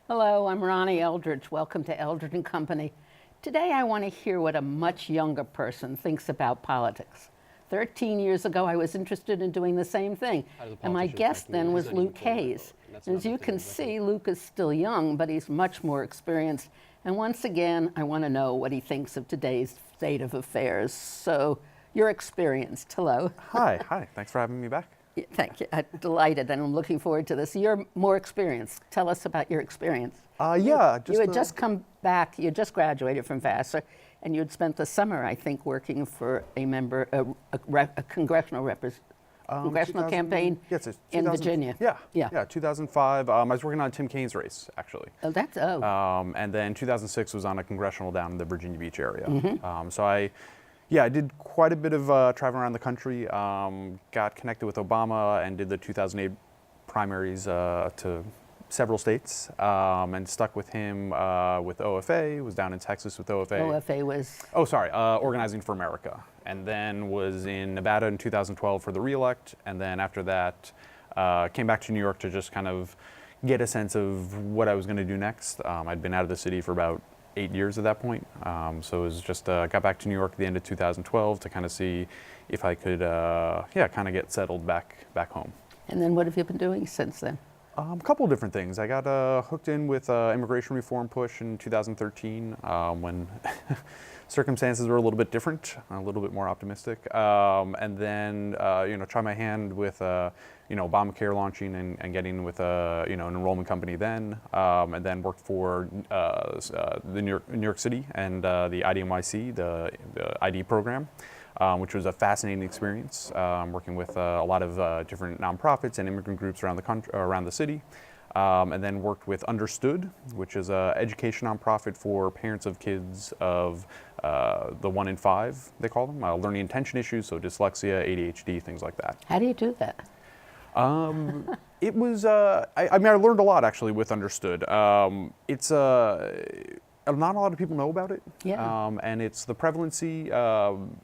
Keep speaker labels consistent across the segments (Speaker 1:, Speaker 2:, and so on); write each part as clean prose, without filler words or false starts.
Speaker 1: Hello, I'm Ronnie Eldridge. Welcome to Eldridge and Company. Today I want to hear what a much younger person thinks about politics. 13 years ago, I was interested in doing the same thing, and my guest then was Luke Hayes. And as you can see, Luke is still young, but he's much more experienced. And once again, I want to know what he thinks of today's state of affairs. So, you're experienced. Hello.
Speaker 2: Hi. Thanks for having me back.
Speaker 1: Thank you. I'm delighted, and I'm looking forward to this. You're more experienced. Tell us about your experience.
Speaker 2: You
Speaker 1: had just come back. You just graduated from Vassar, and you had spent the summer, I think, working for a congressional campaign in Virginia.
Speaker 2: Yeah. 2005. I was working on Tim Kaine's race, actually. And then 2006 was on a congressional down in the Virginia Beach area. I did quite a bit of traveling around the country, got connected with Obama and did the 2008 primaries to several states, and stuck with him with OFA, was down in Texas with OFA.
Speaker 1: OFA was?
Speaker 2: Organizing for America. And then was in Nevada in 2012 for the re-elect, and then after that came back to New York to just kind of get a sense of what I was going to do next. I'd been out of the city for about 8 years at that point. So it was just, got back to New York at the end of 2012 to kind of see if I could, kind of get settled back home.
Speaker 1: And then what have you been doing since then?
Speaker 2: A couple of different things. I got hooked in with immigration reform push in 2013 when circumstances were a little bit different, a little bit more optimistic. And then, try my hand with, Obamacare launching and getting with an enrollment company then, and then worked for the New York City and the IDNYC, the ID program, which was a fascinating experience, working with a lot of different nonprofits and immigrant groups around the city. And then worked with Understood, which is an education nonprofit for parents of kids of the 1 in 5, they call them, learning intention issues, so dyslexia, ADHD, things like that.
Speaker 1: How do you do that?
Speaker 2: It was, I learned a lot actually with Understood. It's not a lot of people know about it.
Speaker 1: Yeah.
Speaker 2: And it's the prevalency,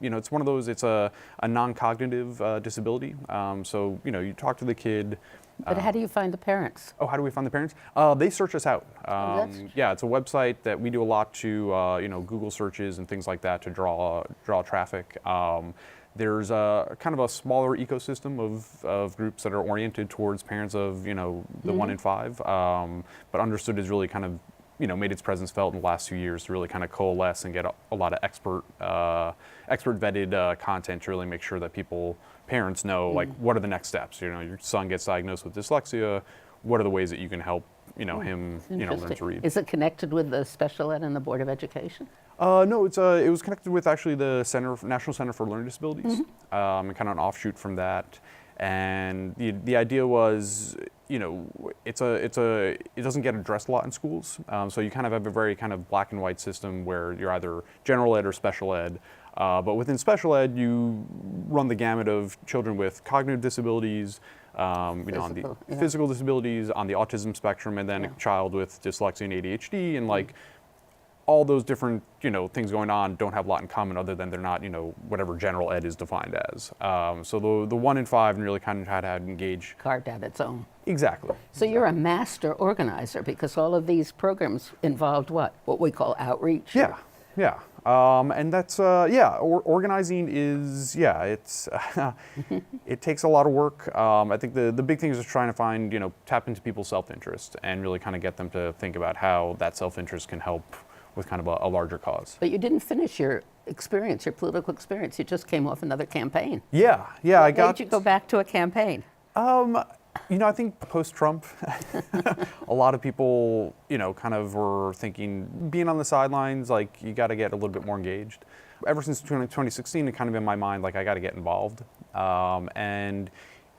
Speaker 2: it's one of those, it's a non-cognitive disability. So, you talk to the kid.
Speaker 1: But how do you find the parents?
Speaker 2: How do we find the parents? They search us out. It's a website that we do a lot to, Google searches and things like that to draw traffic. There's a kind of a smaller ecosystem of groups that are oriented towards parents of, the 1 in 5. But Understood is really kind of, made its presence felt in the last few years to really kind of coalesce and get a lot of expert vetted content to really make sure that parents know, like, what are the next steps? Your son gets diagnosed with dyslexia. What are the ways that you can help, him, learn to read?
Speaker 1: Is it connected with the special ed and the Board of Education?
Speaker 2: No, it was connected with actually the National Center for Learning Disabilities, and kind of an offshoot from that. And the idea was, it doesn't get addressed a lot in schools. So you kind of have a very kind of black and white system where you're either general ed or special ed. But within special ed, you run the gamut of children with cognitive disabilities, on the physical disabilities, on the autism spectrum, and then a child with dyslexia and ADHD, and like all those different, things going on don't have a lot in common other than they're not, whatever general ed is defined as. So the 1 in 5 really kind of had to engage.
Speaker 1: Carved out its own.
Speaker 2: Exactly.
Speaker 1: So you're a master organizer because all of these programs involved what we call outreach.
Speaker 2: Yeah. And that's, organizing is, it's, it takes a lot of work. I think the big thing is just trying to find, tap into people's self-interest and really kind of get them to think about how that self-interest can help with kind of a larger cause.
Speaker 1: But you didn't finish your experience, your political experience. You just came off another campaign.
Speaker 2: Yeah.
Speaker 1: Why did you go back to a campaign?
Speaker 2: I think post-Trump, a lot of people, kind of were thinking, being on the sidelines, like, you got to get a little bit more engaged. Ever since 2016, it kind of in my mind, like, I got to get involved. And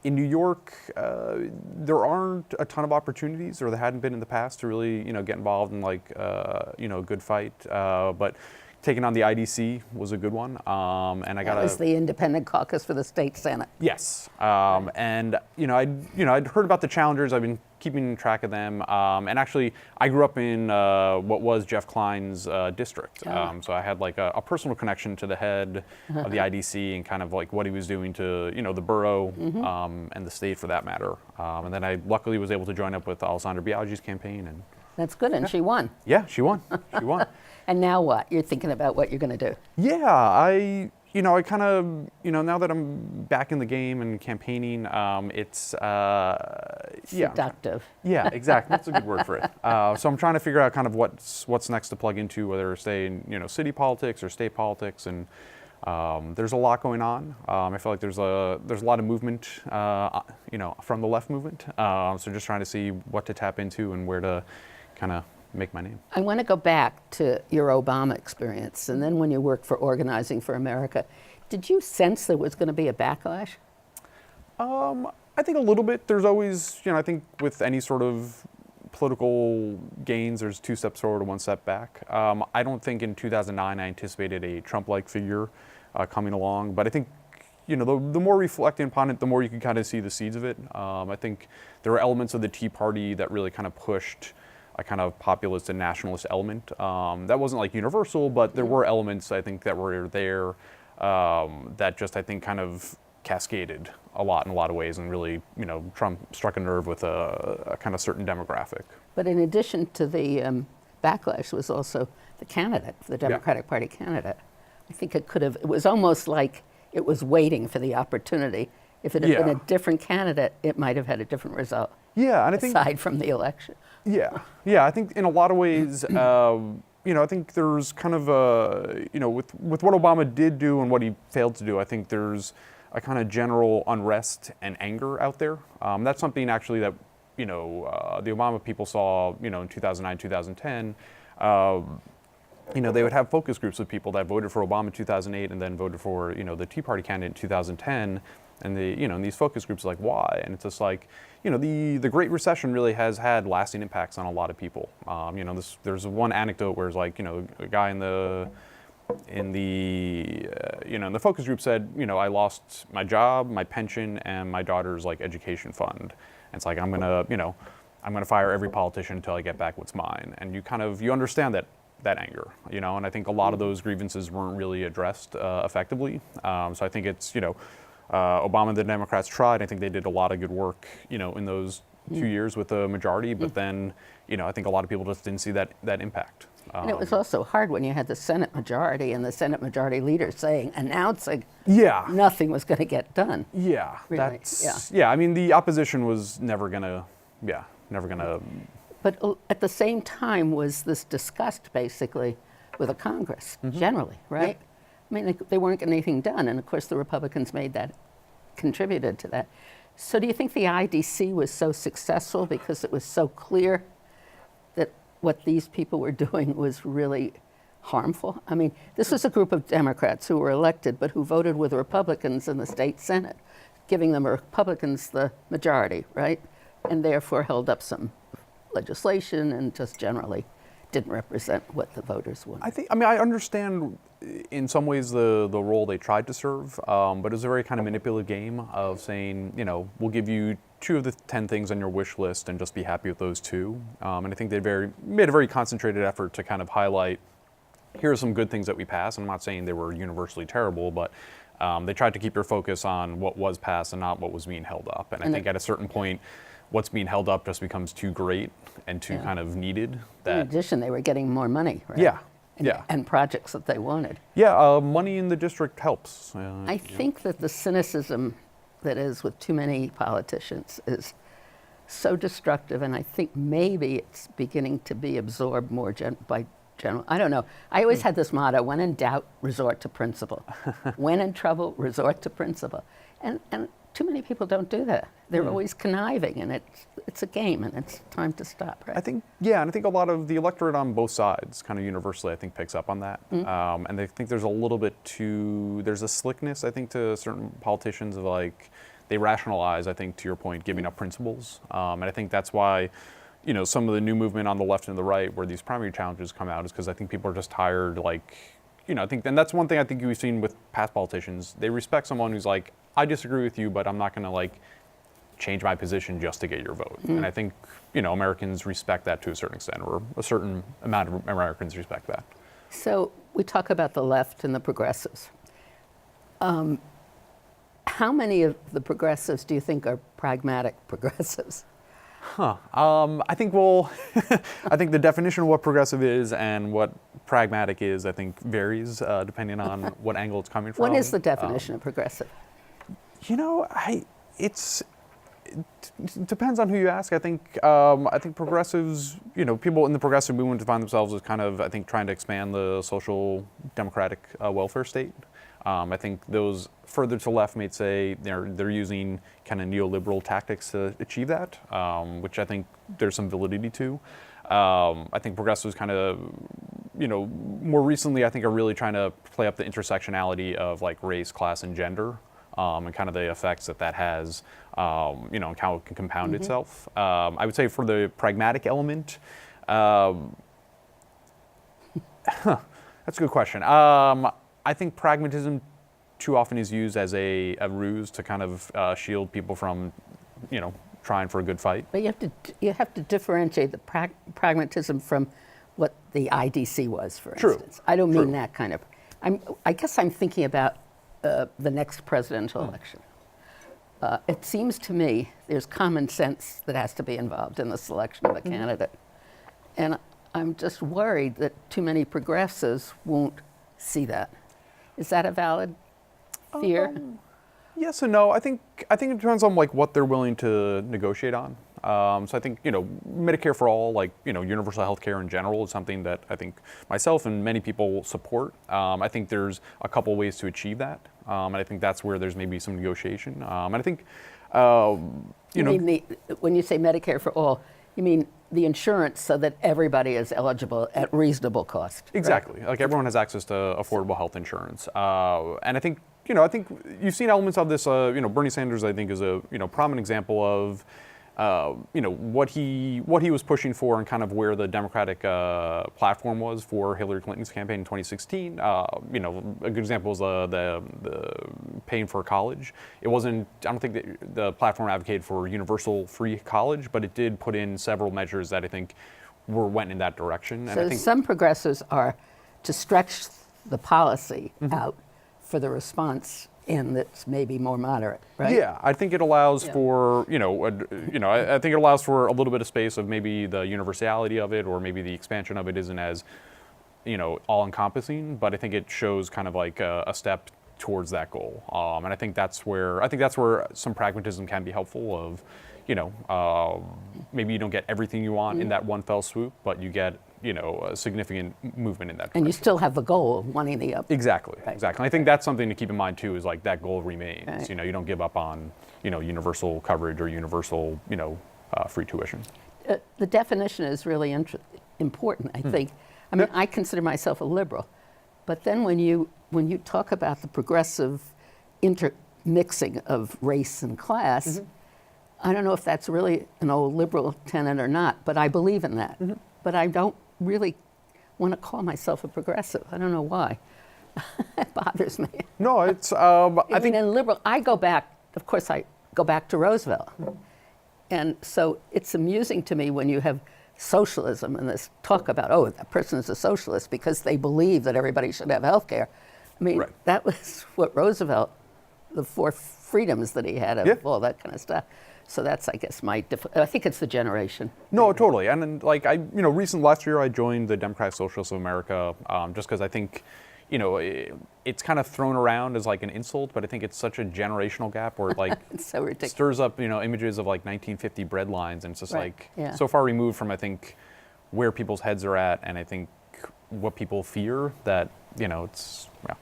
Speaker 2: in New York, there aren't a ton of opportunities, or there hadn't been in the past, to really, get involved in, like, a good fight. But taking on the IDC was a good one, and
Speaker 1: that was the independent caucus for the state senate.
Speaker 2: Yes, and I'd heard about the challengers. I've been keeping track of them, and actually, I grew up in what was Jeff Klein's district, so I had like a personal connection to the head of the IDC and kind of like what he was doing to the borough and the state for that matter. And then I luckily was able to join up with Alessandro Biaggi's campaign and
Speaker 1: That's good, and she won.
Speaker 2: Yeah, she won. She won.
Speaker 1: And now what? You're thinking about what you're going to do.
Speaker 2: Yeah, I kind of, now that I'm back in the game and campaigning, it's, yeah.
Speaker 1: Seductive.
Speaker 2: Yeah, exactly. That's a good word for it. So I'm trying to figure out kind of what's next to plug into, whether stay in, city politics or state politics, and there's a lot going on. I feel like there's a lot of movement, from the left movement. So just trying to see what to tap into and where to kind of make my name.
Speaker 1: I want to go back to your Obama experience, and then when you worked for Organizing for America, did you sense there was going to be a backlash?
Speaker 2: I think a little bit. There's always, I think with any sort of political gains, there's 2 steps forward and 1 step back. I don't think in 2009 I anticipated a Trump-like figure coming along, but I think, the more reflecting upon it, the more you can kind of see the seeds of it. I think there were elements of the Tea Party that really kind of pushed a kind of populist and nationalist element. That wasn't like universal, but there were elements I think that were there that just I think kind of cascaded a lot in a lot of ways, and really, Trump struck a nerve with a kind of certain demographic.
Speaker 1: But in addition to the backlash was also the candidate, the Democratic Party candidate. I think it was almost like it was waiting for the opportunity. If it had been a different candidate, it might have had a different result.
Speaker 2: Yeah, and I think
Speaker 1: aside from the election.
Speaker 2: Yeah. I think in a lot of ways, I think there's kind of with what Obama did do and what he failed to do, I think there's a kind of general unrest and anger out there. That's something actually that, the Obama people saw, in 2009, 2010. They would have focus groups of people that voted for Obama in 2008 and then voted for, the Tea Party candidate in 2010. And and these focus groups are like, why? And it's just like, the Great Recession really has had lasting impacts on a lot of people. There's one anecdote where it's like, a guy in the focus group said, I lost my job, my pension, and my daughter's like education fund. And it's like, I'm gonna fire every politician until I get back what's mine. And you understand that anger, and I think a lot of those grievances weren't really addressed effectively. So I think it's, Obama and the Democrats tried. I think they did a lot of good work, in those 2 years with the majority. But then, I think a lot of people just didn't see that impact.
Speaker 1: And it was also hard when you had the Senate majority and the Senate majority leader announcing nothing was going to get done.
Speaker 2: Yeah,
Speaker 1: really.
Speaker 2: I mean, the opposition was never gonna.
Speaker 1: But at the same time was this disgust, basically, with the Congress, generally, right?
Speaker 2: Yeah.
Speaker 1: I mean, they weren't getting anything done, and of course the Republicans contributed to that. So do you think the IDC was so successful because it was so clear that what these people were doing was really harmful? I mean, this was a group of Democrats who were elected, but who voted with Republicans in the state Senate, giving the Republicans the majority, right? And therefore held up some legislation and just generally didn't represent what the voters wanted.
Speaker 2: I understand in some ways the role they tried to serve, but it was a very kind of manipulative game of saying, we'll give you 2 of the 10 things on your wish list and just be happy with those 2. And I think they made a very concentrated effort to kind of highlight, here are some good things that we passed. I'm not saying they were universally terrible, but they tried to keep your focus on what was passed and not what was being held up. And I think at a certain point, what's being held up just becomes too great and too kind of needed.
Speaker 1: In addition, they were getting more money, right? And projects that they wanted.
Speaker 2: Money in the district helps.
Speaker 1: I think that the cynicism that is with too many politicians is so destructive, and I think maybe it's beginning to be absorbed more by general. I don't know. I always had this motto: when in doubt, resort to principle. When in trouble, resort to principle. And too many people don't do that. They're always conniving, and it's a game, and it's time to stop, right?
Speaker 2: I think a lot of the electorate on both sides kind of universally, I think, picks up on that. And I think there's a little bit there's a slickness, I think, to certain politicians of like, they rationalize, I think, to your point, giving up principles. And I think that's why, some of the new movement on the left and the right, where these primary challenges come out, is because I think people are just tired, like, I think, and that's one thing I think we've seen with past politicians. They respect someone who's like, I disagree with you, but I'm not going to like change my position just to get your vote. And I think, Americans respect that to a certain extent, or a certain amount of Americans respect that.
Speaker 1: So we talk about the left and the progressives. How many of the progressives do you think are pragmatic progressives?
Speaker 2: I think we'll, I think the definition of what progressive is and what pragmatic is, I think varies depending on what angle it's coming from.
Speaker 1: What is the definition of progressive?
Speaker 2: You know, it depends on who you ask. I think progressives, you know, people in the progressive movement define themselves as kind of, I think, trying to expand the social democratic welfare state. I think those further to the left may say they're using kind of neoliberal tactics to achieve that, which I think there's some validity to. I think progressives kind of, you know, more recently I think are really trying to play up the intersectionality of like race, class, and gender, and kind of the effects that has, you know, and how it can compound itself. I would say for the pragmatic element, that's a good question. I think pragmatism too often is used as a ruse to kind of shield people from, you know, trying for a good fight.
Speaker 1: But you have to differentiate the pragmatism from what the IDC was, for instance. I don't mean that kind of. I guess I'm thinking about the next presidential election. It seems to me there's common sense that has to be involved in the selection of a candidate. And I'm just worried that too many progressives won't see that. Is that a valid fear?
Speaker 2: Yes and no. I think it depends on like what they're willing to negotiate on. So I think, you know, Medicare for all, like, you know, universal health care in general is something that I think myself and many people support. I think there's a couple ways to achieve that. And I think that's where there's maybe some negotiation. And I think, you know.
Speaker 1: Mean when you say Medicare for all, you mean the insurance so that everybody is eligible at reasonable cost.
Speaker 2: Exactly.
Speaker 1: Right?
Speaker 2: Like everyone has access to affordable health insurance. And I think, you know, I think you've seen elements of this, you know, Bernie Sanders, I think, is a, you know, prominent example of, you know, what he was pushing for and kind of where the Democratic platform was for Hillary Clinton's campaign in 2016. You know, a good example is the paying for college. It wasn't, I don't think that the platform advocated for universal free college, but it did put in several measures that I think went in that direction. And
Speaker 1: so
Speaker 2: I think
Speaker 1: some progressives are to stretch the policy out for the response in that's maybe more moderate, right?
Speaker 2: Yeah, I think it allows for, you know, I think it allows for a little bit of space of maybe the universality of it, or maybe the expansion of it isn't as, you know, all-encompassing. But I think it shows kind of like a step towards that goal. And I think that's where some pragmatism can be helpful. Of, you know, maybe you don't get everything you want in that one fell swoop, but you get, you know, a significant movement in that direction.
Speaker 1: And you still have the goal of wanting the up.
Speaker 2: Exactly,
Speaker 1: Right.
Speaker 2: exactly. I think that's something to keep in mind too, is like that goal remains.
Speaker 1: Right.
Speaker 2: You know, you don't give up on, you know, universal coverage or universal, you know, free tuition.
Speaker 1: The definition is really important, I think. I mean, I consider myself a liberal, but then when you talk about the progressive intermixing of race and class, I don't know if that's really an old liberal tenet or not, but I believe in that. But I don't really want to call myself a progressive. I don't know why. It bothers me.
Speaker 2: No, it's,
Speaker 1: I think in liberal, I go back to Roosevelt. And so it's amusing to me when you have socialism and this talk about, oh, that person is a socialist because they believe that everybody should have health care. I mean, that was what Roosevelt, the 4 freedoms that he had of all that kind of stuff. So that's, I guess, I think it's the generation.
Speaker 2: No, totally. And then, like, last year I joined the Democratic Socialists of America, just because I think, you know, it's kind of thrown around as like an insult, but I think it's such a generational gap where it like
Speaker 1: It's so ridiculous.
Speaker 2: Stirs up, you know, images of like 1950 bread lines, and it's just
Speaker 1: Right.
Speaker 2: like so far removed from, I think, where people's heads are at, and I think what people fear that, you know, it's, yeah.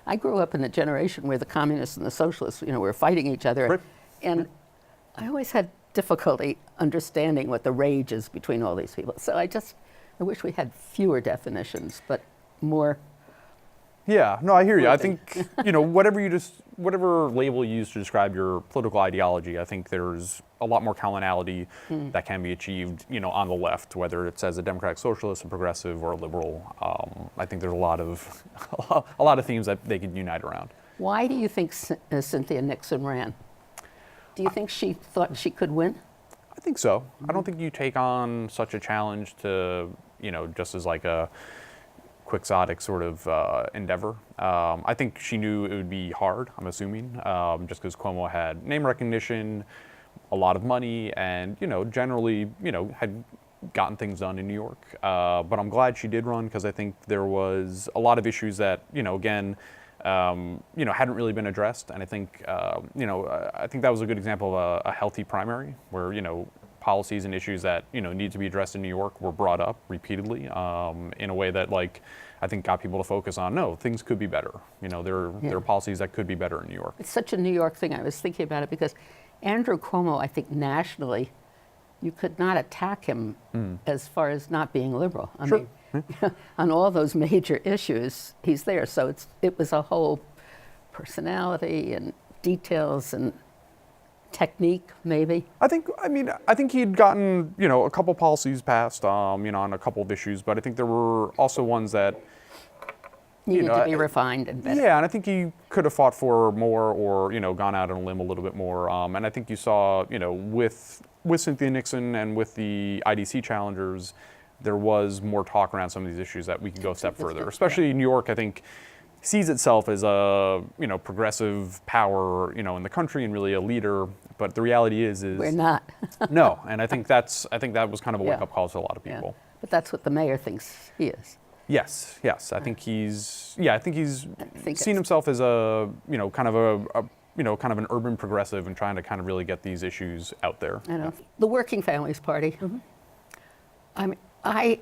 Speaker 1: I grew up in a generation where the communists and the socialists, you know, were fighting each other.
Speaker 2: Right.
Speaker 1: And I always had difficulty understanding what the rage is between all these people. So I wish we had fewer definitions, but more.
Speaker 2: Yeah, no, I hear you. I think, you know, whatever label you use to describe your political ideology, I think there's a lot more commonality that can be achieved, you know, on the left, whether it's as a democratic socialist, a progressive, or a liberal. I think there's a lot of themes that they could unite around.
Speaker 1: Why do you think Cynthia Nixon ran? Do you think she thought she could win?
Speaker 2: I think so. I don't think you take on such a challenge to, you know, just as like a quixotic sort of endeavor. I think she knew it would be hard, I'm assuming, just because Cuomo had name recognition, a lot of money and, generally, had gotten things done in New York. But I'm glad she did run because I think there was a lot of issues that, again, hadn't really been addressed. And I think, I think that was a good example of a healthy primary where, policies and issues that, need to be addressed in New York were brought up repeatedly in a way that, I think got people to focus on, no, things could be better. There are policies that could be better in New York.
Speaker 1: It's such a New York thing. I was thinking about it because Andrew Cuomo, I think nationally, you could not attack him as far as not being liberal. I mean, on all those major issues, he's there. So it was a whole personality and details and technique, maybe.
Speaker 2: I think he'd gotten, a couple policies passed, on a couple of issues, but I think there were also ones that
Speaker 1: needed to be refined and better.
Speaker 2: Yeah, and I think he could have fought for more or, gone out on a limb a little bit more. And I think you saw, with Cynthia Nixon and with the IDC challengers, there was more talk around some of these issues that we could go a step further. Especially New York, I think, sees itself as a, progressive power, in the country and really a leader. But the reality is
Speaker 1: we're not.
Speaker 2: No, and I think that was kind of a wake-up call to a lot of people.
Speaker 1: Yeah. But that's what the mayor thinks he is.
Speaker 2: Yes. I think he's seen himself as a, kind of an urban progressive and trying to kind of really get these issues out there.
Speaker 1: I know. The Working Families Party. I mean, I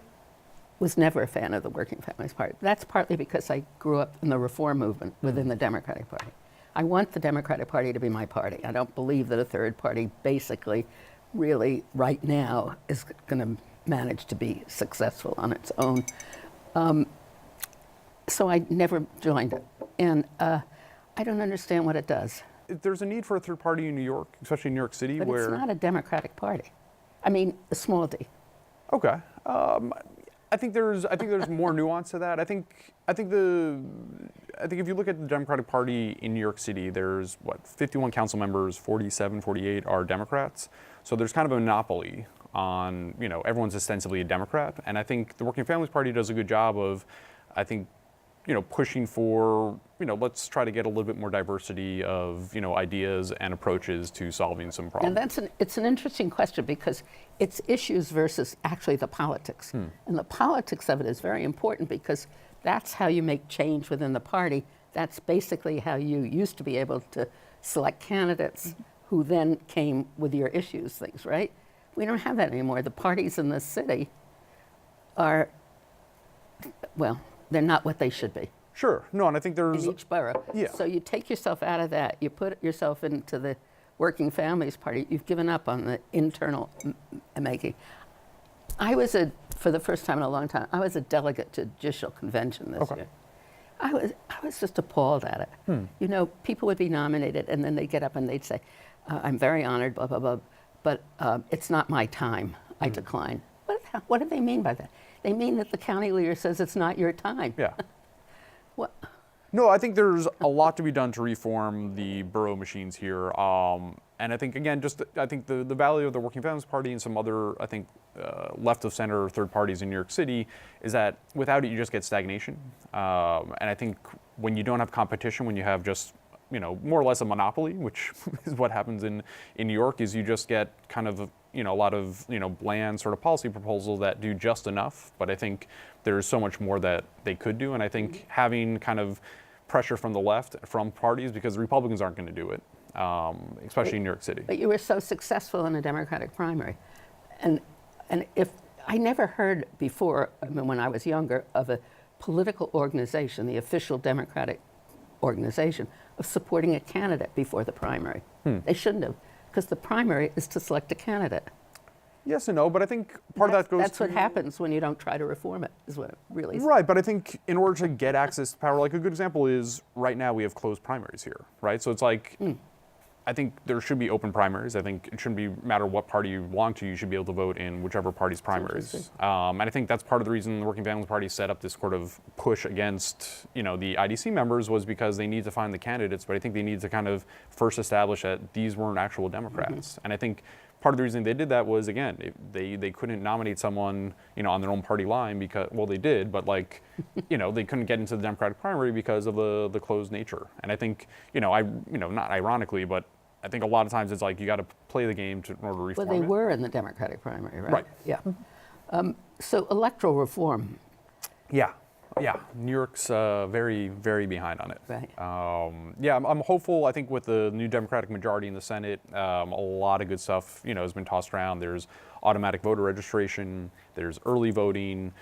Speaker 1: was never a fan of the Working Families Party. That's partly because I grew up in the reform movement within the Democratic Party. I want the Democratic Party to be my party. I don't believe that a third party basically really right now is going to manage to be successful on its own. So I never joined it. And I don't understand what it does.
Speaker 2: There's a need for a third party in New York, especially in New York City,
Speaker 1: But
Speaker 2: where
Speaker 1: it's not a Democratic Party. I mean, a small d.
Speaker 2: Okay. I think there's more nuance to that. I think if you look at the Democratic Party in New York City, there's 51 council members, 47, 48 are Democrats. So there's kind of a monopoly on, everyone's ostensibly a Democrat. And I think the Working Families Party does a good job of, pushing for, let's try to get a little bit more diversity of, ideas and approaches to solving some problems.
Speaker 1: And it's an interesting question because it's issues versus actually the politics. And the politics of it is very important because that's how you make change within the party. That's basically how you used to be able to select candidates who then came with your issues things, right? We don't have that anymore. The parties in the city are, well, they're not what they should be.
Speaker 2: Sure. No, and I think there's...
Speaker 1: In each borough.
Speaker 2: Yeah.
Speaker 1: So you take yourself out of that, you put yourself into the Working Families Party, you've given up on the internal making. For the first time in a long time, I was a delegate to Judicial Convention this year. I was just appalled at it. People would be nominated and then they'd get up and they'd say, I'm very honored, blah, blah, blah, but it's not my time, I decline. What do they mean by that? They mean that the county leader says it's not your time.
Speaker 2: Yeah.
Speaker 1: What?
Speaker 2: No, I think there's a lot to be done to reform the borough machines here. And I think, again, the value of the Working Families Party and some other, left of center third parties in New York City is that without it, you just get stagnation. And I think when you don't have competition, when you have just, more or less a monopoly, which is what happens in New York, is you just get kind of, a lot of, bland sort of policy proposals that do just enough. But I think there's so much more that they could do. And I think having kind of pressure from the left, from parties, because the Republicans aren't going to do it, especially in New York City.
Speaker 1: But you were so successful in a Democratic primary. And if I never heard before, when I was younger, of a political organization, the official Democratic organization, of supporting a candidate before the primary. They shouldn't have, because the primary is to select a candidate.
Speaker 2: Yes and no, but I think part of that goes
Speaker 1: That's what happens when you don't try to reform it, is what it really is.
Speaker 2: Right, but I think in order to get access to power, like a good example is right now we have closed primaries here, right? So it's like, I think there should be open primaries. I think it shouldn't matter what party you belong to, you should be able to vote in whichever party's primaries. And I think that's part of the reason the Working Families Party set up this sort of push against, the IDC members was because they need to find the candidates, but I think they need to kind of first establish that these weren't actual Democrats. And I think part of the reason they did that was, again, they couldn't nominate someone, on their own party line because, well, they did, but like, they couldn't get into the Democratic primary because of the closed nature. And I think, not ironically, but I think a lot of times it's like you got to play the game in order to reform
Speaker 1: Well, they
Speaker 2: it.
Speaker 1: were in the Democratic primary, right?
Speaker 2: Right.
Speaker 1: Yeah. So electoral reform,
Speaker 2: Yeah, yeah. New York's very, very behind on it.
Speaker 1: right?
Speaker 2: Yeah, I'm hopeful. I think with the new Democratic majority in the Senate, a lot of good stuff, has been tossed around. There's automatic voter registration. There's early voting.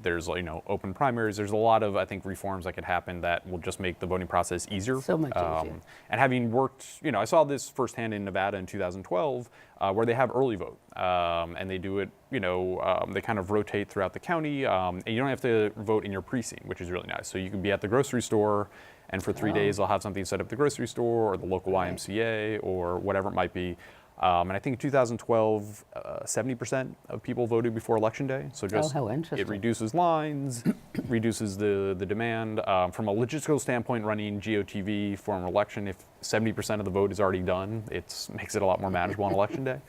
Speaker 2: There's open primaries. There's a lot of, I think, reforms that could happen that will just make the voting process easier.
Speaker 1: So much easier.
Speaker 2: And having worked, I saw this firsthand in Nevada in 2012, where they have early vote, and they do it. They kind of rotate throughout the county, and you don't have to vote in your precinct, which is really nice. So you can be at the grocery store, and for 3 days they'll have something set up at the grocery store or the local YMCA or whatever it might be. And I think in 2012, 70% of people voted before Election Day. So just
Speaker 1: how interesting.
Speaker 2: it reduces lines, reduces the demand. From a logistical standpoint, running GOTV for an election, if 70% of the vote is already done, it makes it a lot more manageable on Election Day.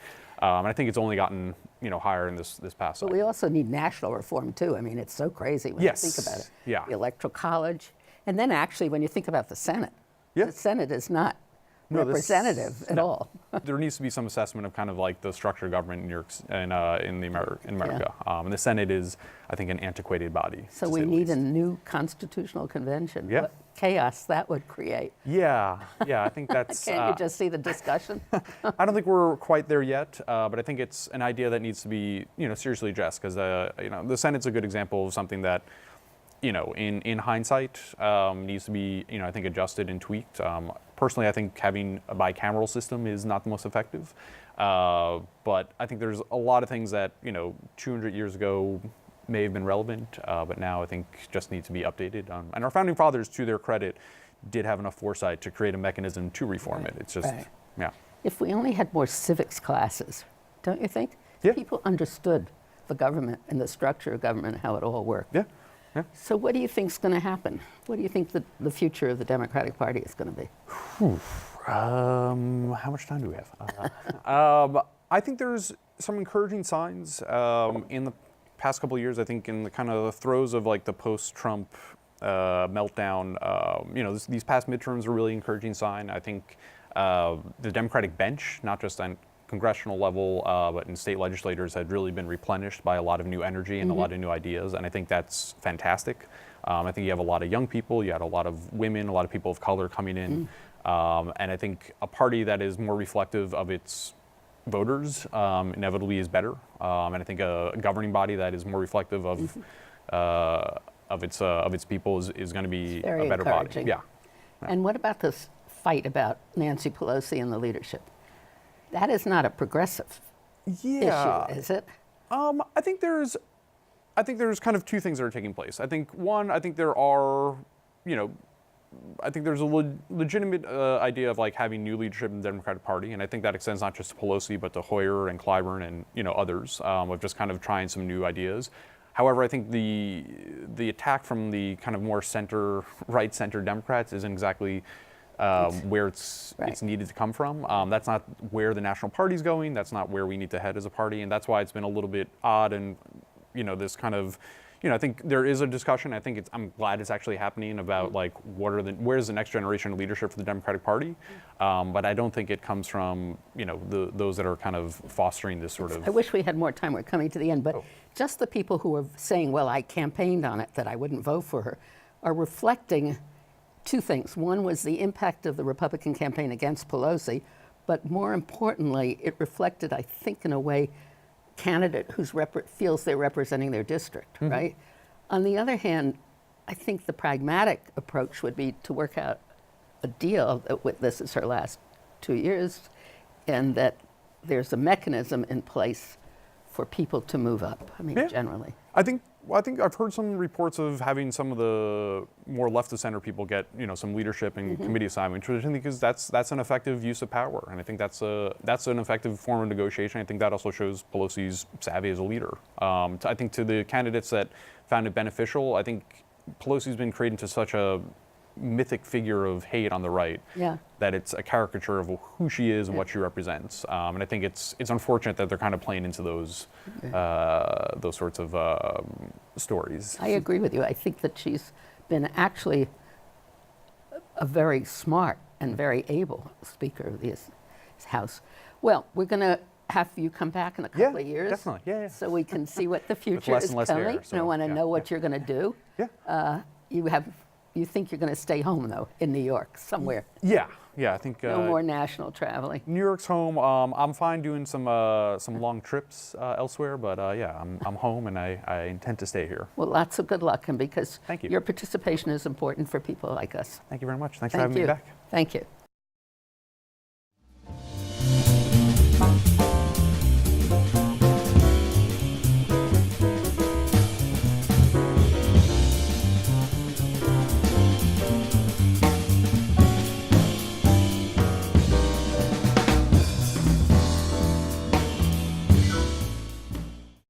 Speaker 2: And I think it's only gotten higher in this past
Speaker 1: But
Speaker 2: cycle.
Speaker 1: we also need national reform too. I mean, it's so crazy when you think about it.
Speaker 2: Yeah.
Speaker 1: The Electoral College, and then actually when you think about the Senate,
Speaker 2: Yeah.
Speaker 1: the Senate is not
Speaker 2: No, this-
Speaker 1: representative at all.
Speaker 2: There needs to be some assessment of kind of like the structure of government in New York in America. And the Senate is, I think, an antiquated body.
Speaker 1: So
Speaker 2: to
Speaker 1: we
Speaker 2: say the
Speaker 1: need
Speaker 2: least.
Speaker 1: a new constitutional convention.
Speaker 2: Yeah.
Speaker 1: What chaos that would create.
Speaker 2: Yeah, I think that's.
Speaker 1: Can't you just see the discussion?
Speaker 2: I don't think we're quite there yet, but I think it's an idea that needs to be, seriously addressed because, the Senate's a good example of something that, in hindsight, needs to be, I think, adjusted and tweaked. Personally, I think having a bicameral system is not the most effective, but I think there's a lot of things that, 200 years ago may have been relevant, but now I think just need to be updated. And our founding fathers, to their credit, did have enough foresight to create a mechanism to reform it. It's just,
Speaker 1: Right.
Speaker 2: yeah.
Speaker 1: If we only had more civics classes, don't you think?
Speaker 2: Yeah.
Speaker 1: People understood the government and the structure of government and how it all worked.
Speaker 2: Yeah.
Speaker 1: So what do you think is going to happen? What do you think the future of the Democratic Party is going to be?
Speaker 2: How much time do we have? I think there's some encouraging signs in the past couple of years. I think in the kind of the throes of like the post-Trump meltdown, these past midterms are a really encouraging sign. I think the Democratic bench, not just on congressional level, but in state legislators, had really been replenished by a lot of new energy and a lot of new ideas, and I think that's fantastic. I think you have a lot of young people, you had a lot of women, a lot of people of color coming in, and I think a party that is more reflective of its voters inevitably is better, and I think a governing body that is more reflective of its people is going to be
Speaker 1: Very
Speaker 2: a better body.
Speaker 1: encouraging.
Speaker 2: Yeah.
Speaker 1: And what about this fight about Nancy Pelosi and the leadership? That is not a progressive issue, is it?
Speaker 2: I think there's kind of two things that are taking place. I think one, I think there are, I think there's a legitimate idea of like having new leadership in the Democratic Party, and I think that extends not just to Pelosi but to Hoyer and Clyburn and others of just kind of trying some new ideas. However, I think the attack from the kind of more right center Democrats isn't exactly where it's needed to come from. That's not where the National Party's going. That's not where we need to head as a party, and that's why it's been a little bit odd. And this kind of, I think there is a discussion. I think I'm glad it's actually happening about like where's the next generation of leadership for the Democratic Party. But I don't think it comes from those that are kind of fostering this sort of.
Speaker 1: I wish we had more time. We're coming to the end, but just the people who are saying, "Well, I campaigned on it, that I wouldn't vote for her," are reflecting two things. One was the impact of the Republican campaign against Pelosi, but more importantly, it reflected, I think, in a way, candidate who feels they're representing their district, right? On the other hand, I think the pragmatic approach would be to work out a deal that this is her last 2 years, and that there's a mechanism in place for people to move up, generally.
Speaker 2: I think I've heard some reports of having some of the more left of center people get some leadership and committee assignments, which I think that's an effective use of power, and I think that's an effective form of negotiation. I think that also shows Pelosi's savvy as a leader. I think to the candidates that found it beneficial, I think Pelosi's been created into such a mythic figure of hate on the right that it's a caricature of who she is and what she represents, and I think it's unfortunate that they're kind of playing into those sorts of stories.
Speaker 1: I agree with you. I think that she's been actually a very smart and very able Speaker of this House. Well, we're going to have you come back in a couple of years.
Speaker 2: Definitely. Yeah, yeah.
Speaker 1: So we can see what the future
Speaker 2: less
Speaker 1: is
Speaker 2: and less
Speaker 1: coming.
Speaker 2: hair,
Speaker 1: I
Speaker 2: so,
Speaker 1: want to
Speaker 2: yeah,
Speaker 1: know what you're going to do.
Speaker 2: Yeah.
Speaker 1: You think you're going to stay home, though, in New York, somewhere.
Speaker 2: Yeah. Yeah. I think
Speaker 1: No more national traveling.
Speaker 2: New York's home. I'm fine doing some long trips elsewhere, but yeah, I'm home and I intend to stay here.
Speaker 1: Well, lots of good luck, and because
Speaker 2: Thank you.
Speaker 1: your participation is important for people like us.
Speaker 2: Thank you very much. Thanks for having me back.
Speaker 1: Thank you.